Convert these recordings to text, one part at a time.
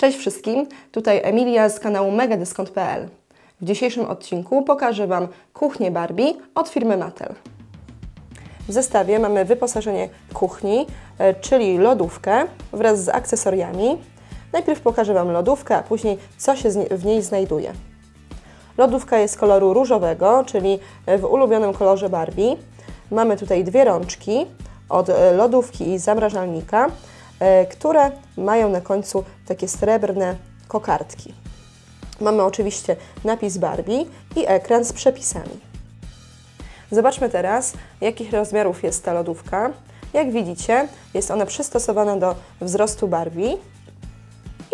Cześć wszystkim, tutaj Emilia z kanału megadyskont.pl. W dzisiejszym odcinku pokażę Wam kuchnię Barbie od firmy Mattel. W zestawie mamy wyposażenie kuchni, czyli lodówkę wraz z akcesoriami. Najpierw pokażę Wam lodówkę, a później co się w niej znajduje. Lodówka jest koloru różowego, czyli w ulubionym kolorze Barbie. Mamy tutaj dwie rączki od lodówki i zamrażalnika, które mają na końcu takie srebrne kokardki. Mamy oczywiście napis Barbie i ekran z przepisami. Zobaczmy teraz, jakich rozmiarów jest ta lodówka. Jak widzicie, jest ona przystosowana do wzrostu Barbie.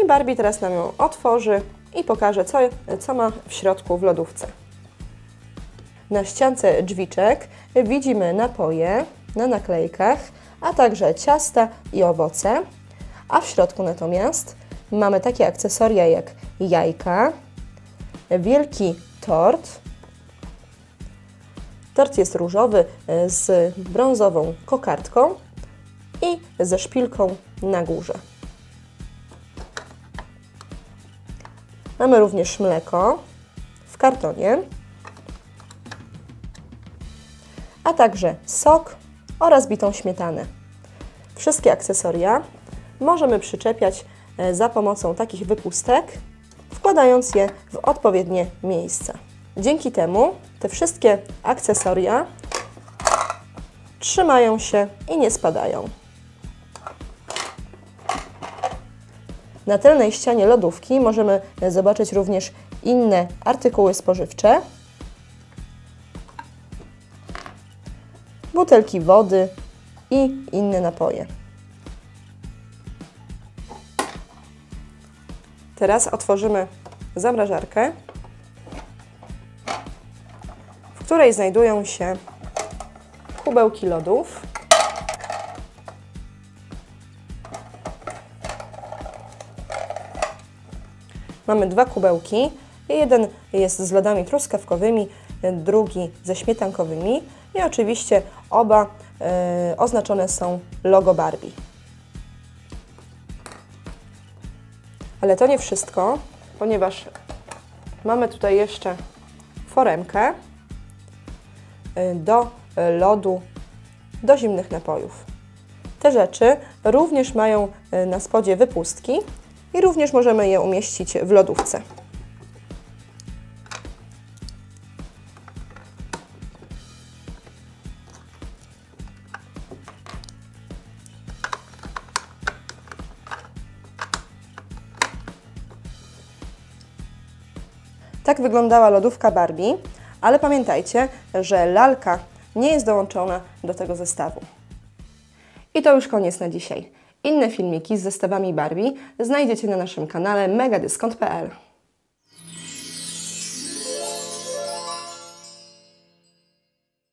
I Barbie teraz nam ją otworzy i pokaże, co ma w środku w lodówce. Na ściance drzwiczek widzimy napoje na naklejkach, a także ciasta i owoce, a w środku natomiast mamy takie akcesoria jak jajka, wielki tort. Tort jest różowy z brązową kokardką i ze szpilką na górze. Mamy również mleko w kartonie, a także sok oraz bitą śmietanę. Wszystkie akcesoria możemy przyczepiać za pomocą takich wypustek, wkładając je w odpowiednie miejsca. Dzięki temu te wszystkie akcesoria trzymają się i nie spadają. Na tylnej ścianie lodówki możemy zobaczyć również inne artykuły spożywcze, butelki wody i inne napoje. Teraz otworzymy zamrażarkę, w której znajdują się kubełki lodów. Mamy dwa kubełki. Jeden jest z lodami truskawkowymi, drugi ze śmietankowymi i oczywiście oba oznaczone są logo Barbie. Ale to nie wszystko, ponieważ mamy tutaj jeszcze foremkę do lodu, do zimnych napojów. Te rzeczy również mają na spodzie wypustki i również możemy je umieścić w lodówce. Tak wyglądała lodówka Barbie, ale pamiętajcie, że lalka nie jest dołączona do tego zestawu. I to już koniec na dzisiaj. Inne filmiki z zestawami Barbie znajdziecie na naszym kanale megadyskont.pl.